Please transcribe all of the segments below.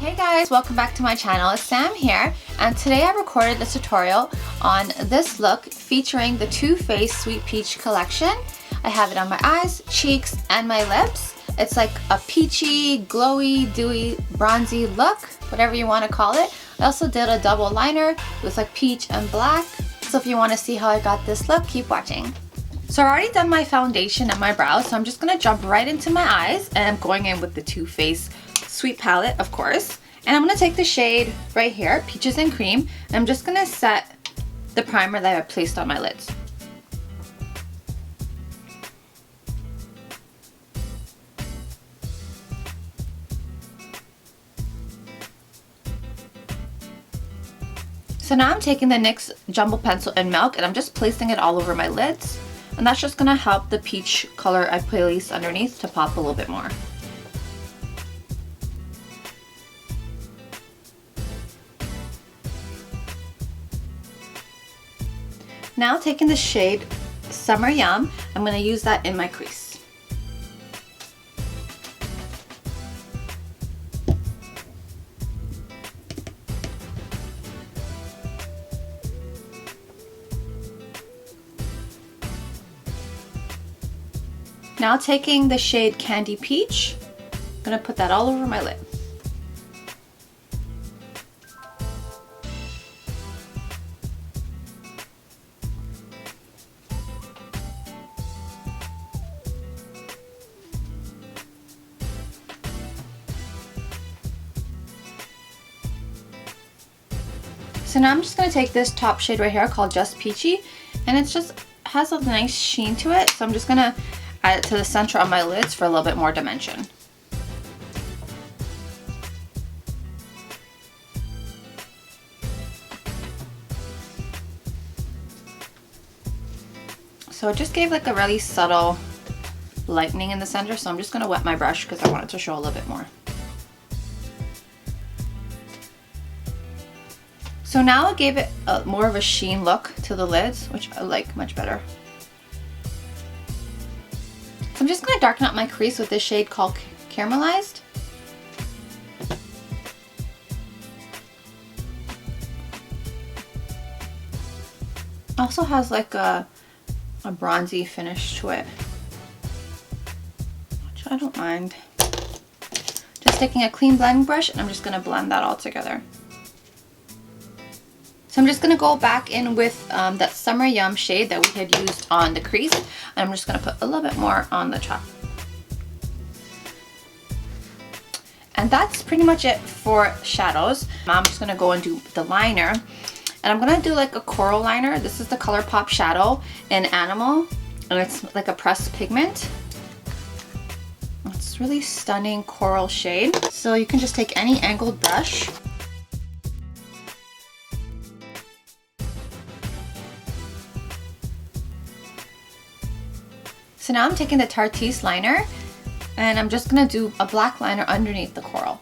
Hey guys, welcome back to my channel. It's Sam here, and today I recorded this tutorial on this look featuring the Too Faced Sweet Peach collection. I have it on my eyes, cheeks, and my lips. It's like a peachy, glowy, dewy, bronzy look, whatever you want to call it. I also did a double liner with like peach and black. So if you want to see how I got this look, keep watching. So I've already done my foundation and my brows, so I'm just going to jump right into my eyes, and I'm going in with the Too Faced Sweet palette, of course. And I'm going to take the shade right here, Peaches and Cream, and I'm just going to set the primer that I placed on my lids. So now I'm taking the NYX Jumbo Pencil in Milk, and I'm just placing it all over my lids. And that's just going to help the peach color I placed underneath to pop a little bit more. Now taking the shade Summer Yum, I'm going to use that in my crease. Now taking the shade Candy Peach, I'm going to put that all over my lid. So now I'm just going to take this top shade right here called Just Peachy, and it just has a nice sheen to it, so I'm just going to add it to the center of my lids for a little bit more dimension. So it just gave like a really subtle lightening in the center, so I'm just going to wet my brush because I want it to show a little bit more. So now it gave it more of a sheen look to the lids, which I like much better. So I'm just going to darken up my crease with this shade called Caramelized. Also has like a bronzy finish to it, which I don't mind. Just taking a clean blending brush, and I'm just going to blend that all together. So I'm just going to go back in with that Summer Yum shade that we had used on the crease, and I'm just going to put a little bit more on the top. And that's pretty much it for shadows. Now I'm just going to go and do the liner, and I'm going to do like a coral liner. This is the Colourpop Shadow in Animal, and it's like a pressed pigment. It's really stunning coral shade. So you can just take any angled brush. So now I'm taking the Tartiest liner, and I'm just going to do a black liner underneath the coral.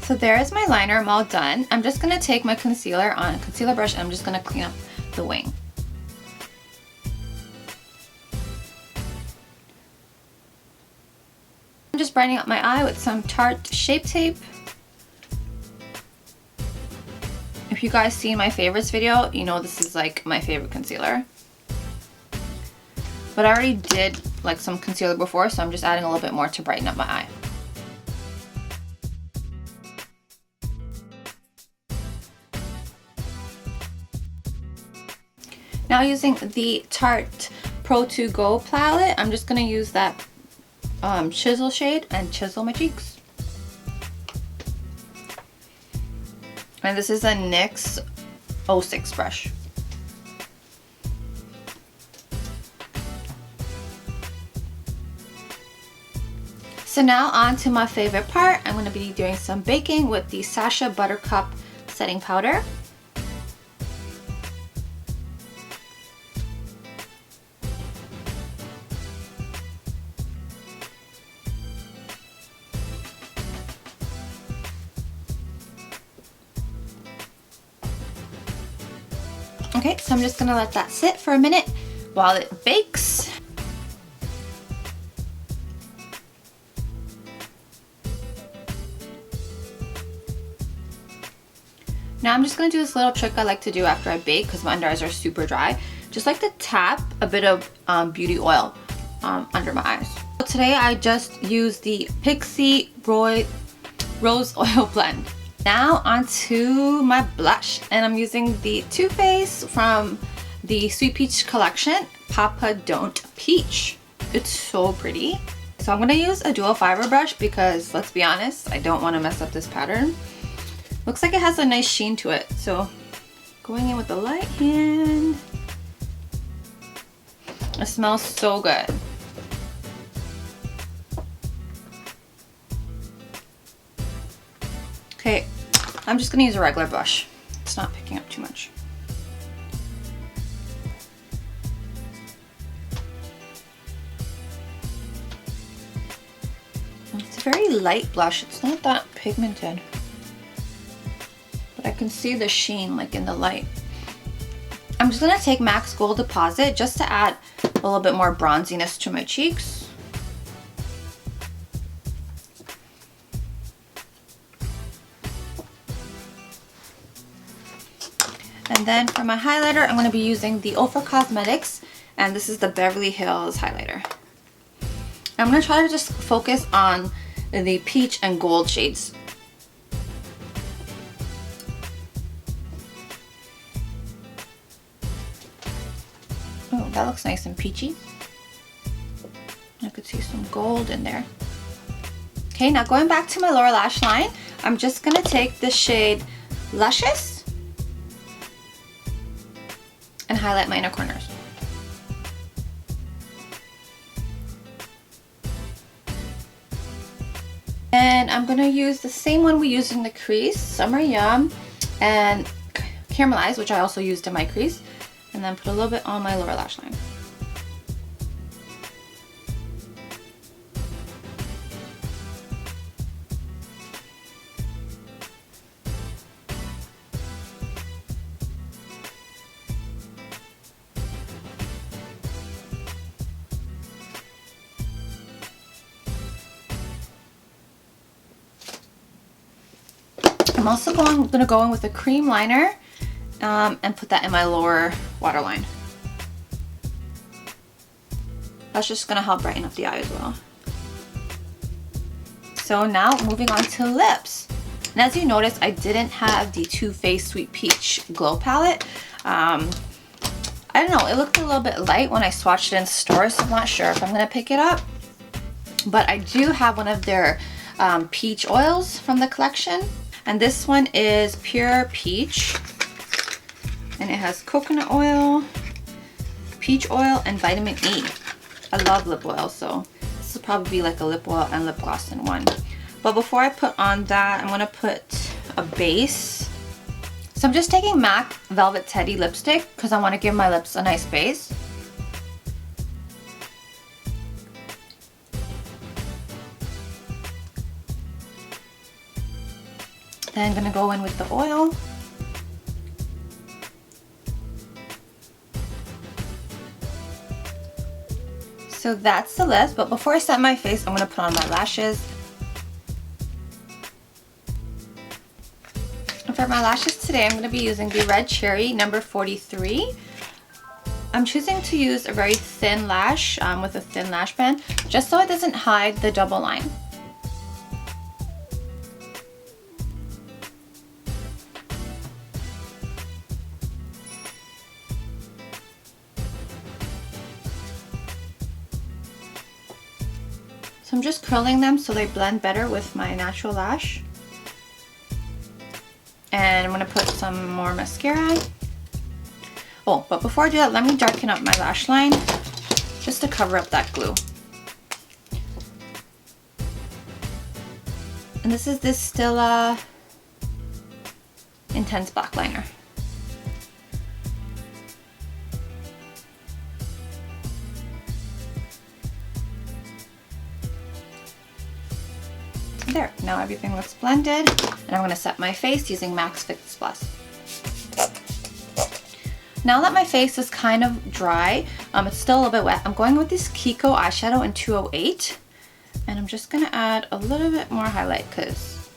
So there is my liner, I'm all done. I'm just going to take my concealer on a concealer brush, and I'm just going to clean up the wing. I'm just brightening up my eye with some Tarte Shape Tape. If you guys seen my favorites video, you know this is like my favorite concealer. But I already did like some concealer before, so I'm just adding a little bit more to brighten up my eye. Now using the Tarte Pro Glow palette, I'm just going to use that chisel shade and chisel my cheeks. And this is a NYX 06 brush. So now on to my favorite part. I'm going to be doing some baking with the Sasha Buttercup setting powder. Okay, so I'm just gonna let that sit for a minute while it bakes. Now I'm just gonna do this little trick I like to do after I bake because my under eyes are super dry. Just like to tap a bit of beauty oil under my eyes. So today I just used the Pixie Rose Oil Blend. Now onto my blush, and I'm using the Too Faced from the Sweet Peach collection, Pape Don't Peach. It's so pretty. So I'm gonna use a dual fiber brush because, let's be honest, I don't want to mess up this pattern. Looks like it has a nice sheen to it. So going in with the light hand. It smells so good. Okay, I'm just gonna use a regular brush. It's not picking up too much. It's a very light blush. It's not that pigmented. But I can see the sheen like in the light. I'm just gonna take MAC's Gold Deposit just to add a little bit more bronziness to my cheeks. And then for my highlighter, I'm gonna be using the Ofra Cosmetics, and this is the Beverly Hills highlighter. I'm gonna try to just focus on the peach and gold shades. Oh, that looks nice and peachy. I could see some gold in there. Okay, now going back to my lower lash line, I'm just gonna take the shade Luscious and highlight my inner corners. And I'm gonna use the same one we used in the crease, Summer Yum and Caramelize, which I also used in my crease, and then put a little bit on my lower lash line. I'm also gonna go in with a cream liner and put that in my lower waterline. That's just gonna help brighten up the eye as well. So now moving on to lips. And as you notice, I didn't have the Too Faced Sweet Peach Glow Palette. I don't know, it looked a little bit light when I swatched it in store, so I'm not sure if I'm gonna pick it up. But I do have one of their peach oils from the collection. And this one is Pure Peach. And it has coconut oil, peach oil, and vitamin E. I love lip oil, so this will probably be like a lip oil and lip gloss in one. But before I put on that, I'm gonna put a base. So I'm just taking MAC Velvet Teddy lipstick because I want to give my lips a nice base. Then I'm gonna go in with the oil. So that's the lips, but before I set my face, I'm gonna put on my lashes. And for my lashes today, I'm gonna be using the Red Cherry number 43. I'm choosing to use a very thin lash with a thin lash band, just so it doesn't hide the double line. So I'm just curling them so they blend better with my natural lash. And I'm gonna put some more mascara. Oh, but before I do that, let me darken up my lash line just to cover up that glue. And this is this Stilia Intense Black Liner. There, now everything looks blended, and I'm going to set my face using MAC's Fix Plus. Now that my face is kind of dry, it's still a little bit wet, I'm going with this Kiko eyeshadow in 208. And I'm just gonna add a little bit more highlight because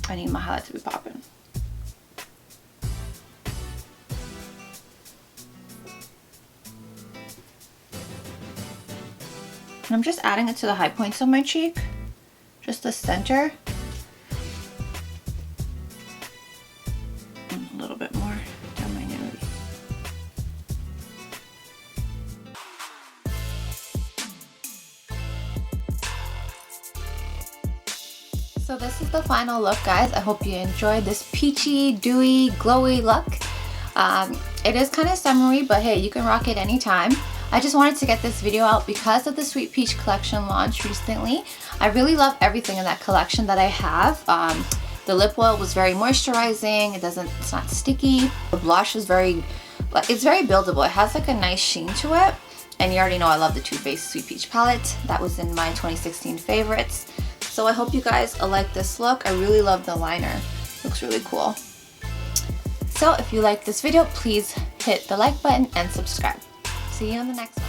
I need my highlight to be popping. And I'm just adding it to the high points of my cheek, just the center. And a little bit more down my nose. So this is the final look, guys. I hope you enjoyed this peachy, dewy, glowy look. It is kind of summery, but hey, you can rock it anytime. I just wanted to get this video out because of the Sweet Peach collection launch recently. I really love everything in that collection that I have. The lip oil was very moisturizing. It's not sticky. The blush is it's very buildable. It has like a nice sheen to it. And you already know I love the Too Faced Sweet Peach palette. That was in my 2016 favorites. So I hope you guys like this look. I really love the liner. Looks really cool. So if you like this video, please hit the like button and subscribe. See you in the next one.